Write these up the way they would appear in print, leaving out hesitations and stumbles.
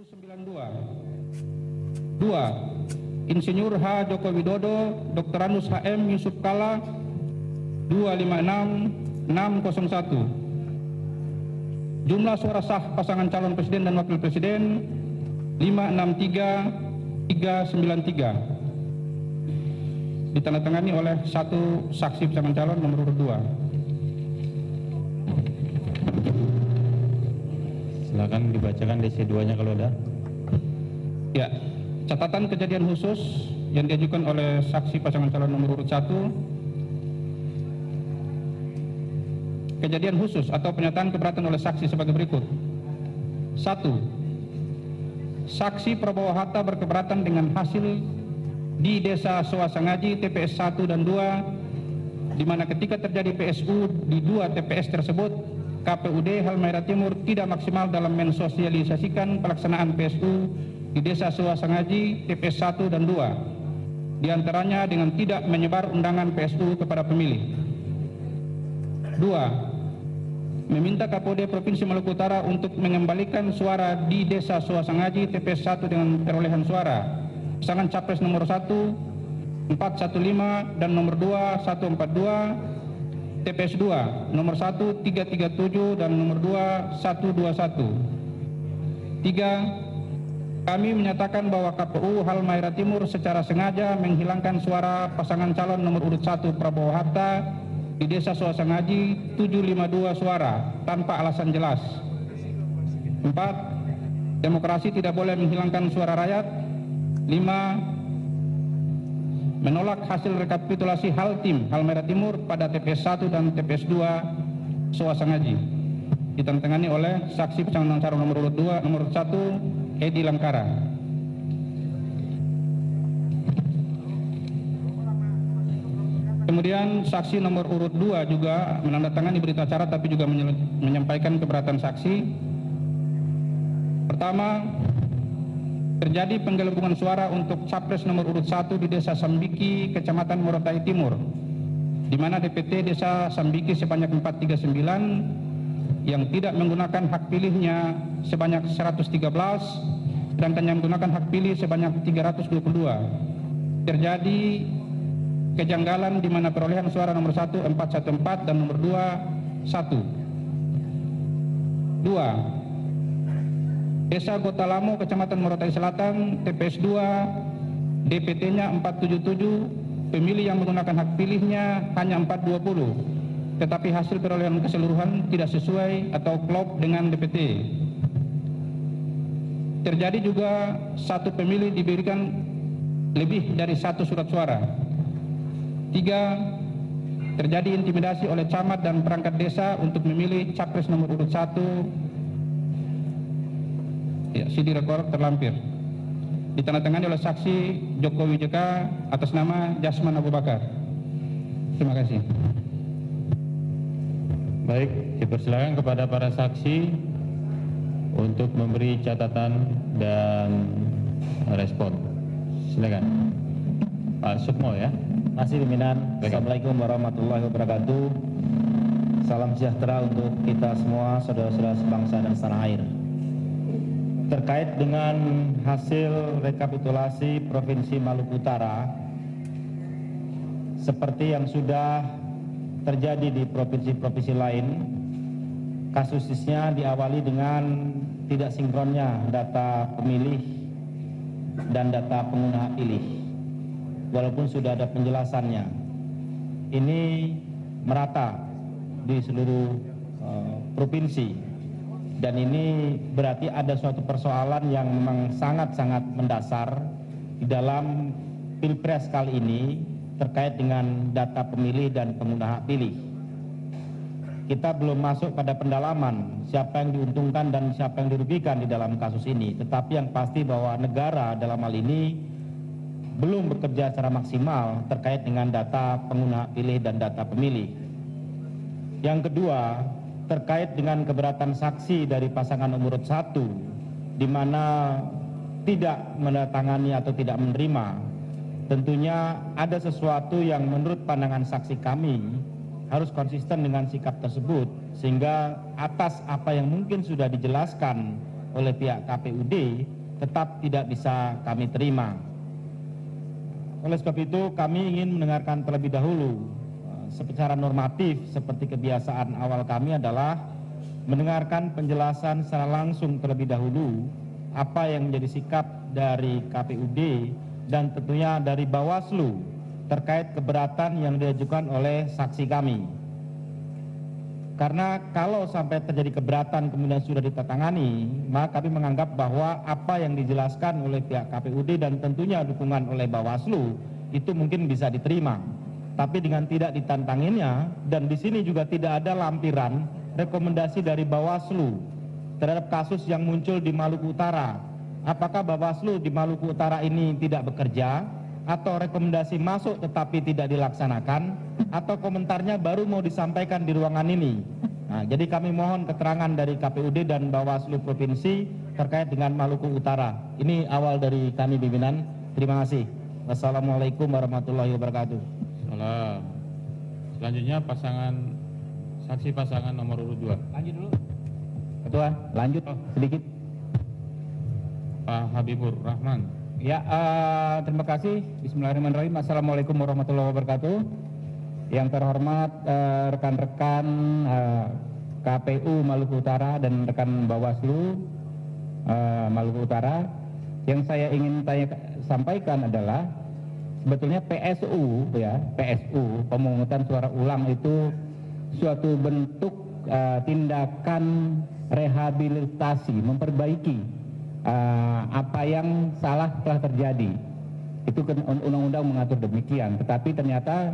92. 2. Insinyur H. Joko Widodo, Dr. Anus HM Yusuf Kala 256.601. Jumlah suara sah pasangan calon presiden dan wakil presiden 563.393. Ditandatangani oleh satu saksi pasangan calon nomor urut 2. Silakan dibacakan DC2-nya kalau ada. Ya, catatan kejadian khusus yang diajukan oleh saksi pasangan calon nomor urut 1. Kejadian khusus atau pernyataan keberatan oleh saksi sebagai berikut. 1. Saksi Prabowo Hatta berkeberatan dengan hasil di Desa Soasangaji TPS 1 dan 2, di mana ketika terjadi PSU di 2 TPS tersebut, KPUD Halmahera Timur tidak maksimal dalam mensosialisasikan pelaksanaan PSU di Desa Soasangaji TPS 1 dan 2, diantaranya dengan tidak menyebar undangan PSU kepada pemilih. 2. Meminta Kapolda Provinsi Maluku Utara untuk mengembalikan suara di Desa Soasangaji TPS 1 dengan perolehan suara pasangan capres nomor 1 415 dan nomor 2 142, TPS 2 nomor 1 337 dan nomor 2 121. 3. Kami menyatakan bahwa KPU Halmahera Timur secara sengaja menghilangkan suara pasangan calon nomor urut 1 Prabowo Hatta di Desa Soasangaji 752 suara tanpa alasan jelas. 4. Demokrasi tidak boleh menghilangkan suara rakyat. 5. Menolak hasil rekapitulasi Haltim Halmahera Timur pada TPS 1 dan TPS 2 Soasangaji. Ditandatangani oleh saksi pasangan calon nomor urut 2 nomor 1 Edi Langkara. Kemudian saksi nomor urut 2 juga menandatangani berita acara tapi juga menyampaikan keberatan saksi. Pertama, terjadi penggelembungan suara untuk capres nomor urut 1 di Desa Sambiki, Kecamatan Morotai Timur, di mana DPT Desa Sambiki sebanyak 439 yang tidak menggunakan hak pilihnya sebanyak 113, sedangkan yang menggunakan hak pilih sebanyak 322. Terjadi kejanggalan di mana perolehan suara nomor 1 414 dan nomor 2 1. 2. Desa Gotalamo, Kecamatan Morotai Selatan, TPS 2, DPT-nya 477, pemilih yang menggunakan hak pilihnya hanya 420, tetapi hasil perolehan keseluruhan tidak sesuai atau klop dengan DPT. Terjadi juga satu pemilih diberikan lebih dari satu surat suara. 3. Terjadi intimidasi oleh camat dan perangkat desa untuk memilih capres nomor urut 1. Ya, CD rekor terlampir. Ditandatangani oleh saksi Joko Wijeka atas nama Jasman Abu Bakar. Terima kasih. Baik, dipersilakan kepada para saksi untuk memberi catatan dan respon. Silakan. Pak Sukmo ya. Masih pimpinan. Assalamualaikum warahmatullahi wabarakatuh. Salam sejahtera untuk kita semua, saudara-saudara sebangsa dan setanah air. Terkait dengan hasil rekapitulasi Provinsi Maluku Utara, seperti yang sudah terjadi di provinsi-provinsi lain, kasusnya diawali dengan tidak sinkronnya data pemilih dan data pengguna hak pilih. Walaupun sudah ada penjelasannya, ini merata di seluruh provinsi, dan ini berarti ada suatu persoalan yang memang sangat-sangat mendasar di dalam Pilpres kali ini terkait dengan data pemilih dan pengguna hak pilih. Kita belum masuk pada pendalaman siapa yang diuntungkan dan siapa yang dirugikan di dalam kasus ini, tetapi yang pasti bahwa negara dalam hal ini belum bekerja secara maksimal terkait dengan data pengguna hak pilih dan data pemilih. Yang kedua, terkait dengan keberatan saksi dari pasangan nomor 1, di mana tidak menandatangani atau tidak menerima, tentunya ada sesuatu yang menurut pandangan saksi kami harus konsisten dengan sikap tersebut, sehingga atas apa yang mungkin sudah dijelaskan oleh pihak KPUD, tetap tidak bisa kami terima. Oleh sebab itu kami ingin mendengarkan terlebih dahulu secara normatif seperti kebiasaan awal kami adalah mendengarkan penjelasan secara langsung terlebih dahulu apa yang menjadi sikap dari KPUD dan tentunya dari Bawaslu terkait keberatan yang diajukan oleh saksi kami. Karena kalau sampai terjadi keberatan kemudian sudah ditandatangani, maka kami menganggap bahwa apa yang dijelaskan oleh pihak KPUD dan tentunya dukungan oleh Bawaslu itu mungkin bisa diterima. Tapi dengan tidak ditantanginnya dan di sini juga tidak ada lampiran rekomendasi dari Bawaslu terhadap kasus yang muncul di Maluku Utara. Apakah Bawaslu di Maluku Utara ini tidak bekerja atau rekomendasi masuk tetapi tidak dilaksanakan, atau komentarnya baru mau disampaikan di ruangan ini. Nah, jadi kami mohon keterangan dari KPUD dan Bawaslu Provinsi terkait dengan Maluku Utara. Ini awal dari kami pimpinan. Terima kasih. Wassalamualaikum warahmatullahi wabarakatuh. Salam. Selanjutnya saksi pasangan nomor urut 2. Lanjut dulu. Ketua, lanjut sedikit. Pak Habibur Rahman. Ya, terima kasih. Bismillahirrahmanirrahim. Assalamualaikum warahmatullahi wabarakatuh. Yang terhormat rekan-rekan KPU Maluku Utara dan rekan Bawaslu Maluku Utara, yang saya ingin sampaikan adalah sebetulnya PSU, PSU, pemungutan suara ulang itu suatu bentuk tindakan rehabilitasi, memperbaiki apa yang salah telah terjadi. Itu undang-undang mengatur demikian, tetapi ternyata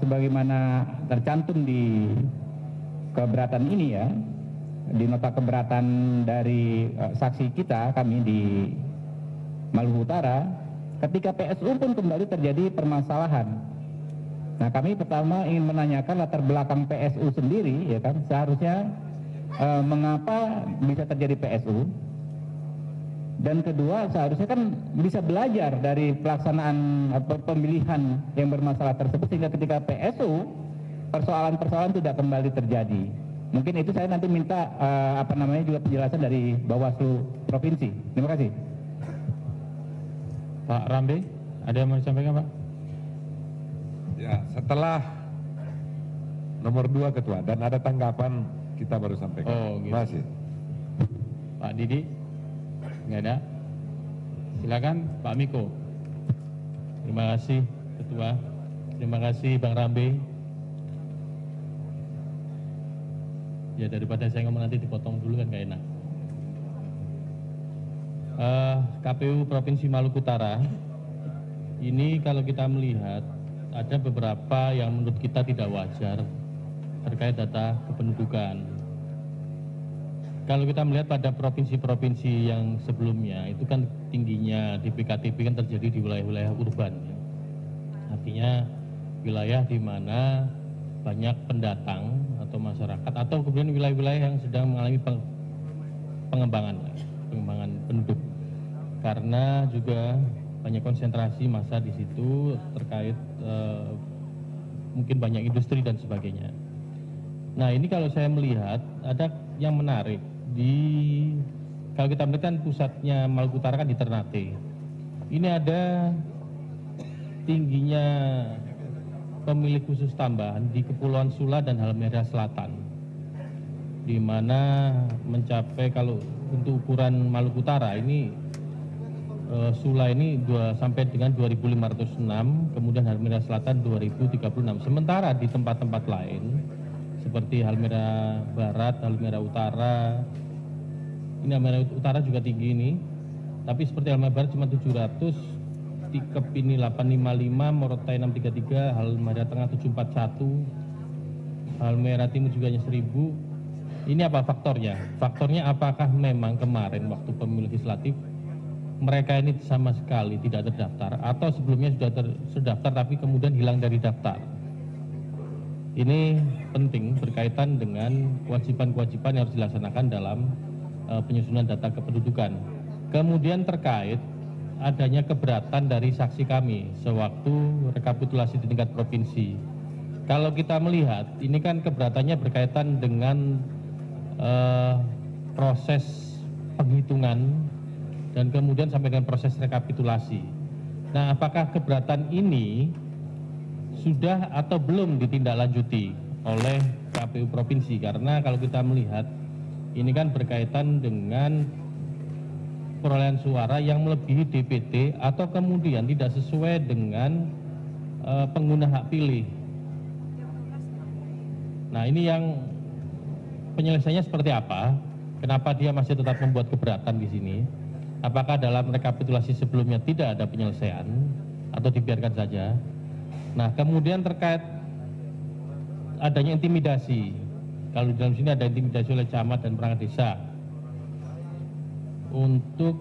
sebagaimana tercantum di keberatan ini ya, di nota keberatan dari saksi kita, kami di Maluku Utara, ketika PSU pun kembali terjadi permasalahan. Nah, kami pertama ingin menanyakan latar belakang PSU sendiri, ya kan, seharusnya mengapa bisa terjadi PSU. Dan kedua, seharusnya kan bisa belajar dari pelaksanaan pemilihan yang bermasalah tersebut sehingga ketika PSU persoalan-persoalan tidak kembali terjadi. Mungkin itu saya nanti minta juga penjelasan dari Bawaslu Provinsi. Terima kasih. Pak Rambe, ada yang mau disampaikan, Pak? Ya, setelah nomor 2 Ketua dan ada tanggapan kita baru sampaikan. Oh, gitu. Terima kasih. Pak Didi? Nggak ada. Silakan Pak Miko. Terima kasih Ketua. Terima kasih Bang Rambe. Ya, daripada saya ngomong nanti dipotong dulu kan nggak enak. KPU Provinsi Maluku Utara ini kalau kita melihat ada beberapa yang menurut kita tidak wajar terkait data kependudukan. Kalau kita melihat pada provinsi-provinsi yang sebelumnya, itu kan tingginya DPKTP kan terjadi di wilayah-wilayah urban. Ya. Artinya wilayah di mana banyak pendatang atau masyarakat, atau kemudian wilayah-wilayah yang sedang mengalami pengembangan penduduk. Karena juga banyak konsentrasi massa di situ terkait mungkin banyak industri dan sebagainya. Nah, ini kalau saya melihat ada yang menarik. Kalau kita melihat kan pusatnya Maluku Utara kan di Ternate. Ini ada tingginya pemilih khusus tambahan di Kepulauan Sula dan Halmahera Selatan, di mana mencapai kalau untuk ukuran Maluku Utara ini Sula ini sampai dengan 2.506, kemudian Halmahera Selatan 2.036. Sementara di tempat-tempat lain seperti Halmahera Barat, Halmahera Utara, ini Halmahera Utara juga tinggi ini, tapi seperti Halmahera Barat cuma 700, Tikep ini 855, Morotai 633, Halmahera Tengah 741, Halmahera Timur juga hanya 1000. Ini apa faktornya? Faktornya apakah memang kemarin waktu pemilu legislatif mereka ini sama sekali tidak terdaftar, atau sebelumnya sudah terdaftar tapi kemudian hilang dari daftar? Ini penting berkaitan dengan kewajiban-kewajiban yang harus dilaksanakan dalam penyusunan data kependudukan. Kemudian terkait adanya keberatan dari saksi kami sewaktu rekapitulasi di tingkat provinsi. Kalau kita melihat, ini kan keberatannya berkaitan dengan proses penghitungan dan kemudian sampai dengan proses rekapitulasi. Nah, apakah keberatan ini sudah atau belum ditindaklanjuti oleh KPU Provinsi? Karena kalau kita melihat ini kan berkaitan dengan perolehan suara yang melebihi DPT atau kemudian tidak sesuai dengan pengguna hak pilih. Nah, ini yang penyelesaiannya seperti apa? Kenapa dia masih tetap membuat keberatan di sini? Apakah dalam rekapitulasi sebelumnya tidak ada penyelesaian atau dibiarkan saja? Nah, kemudian terkait adanya intimidasi. Kalau di dalam sini ada intimidasi oleh camat dan perangkat desa untuk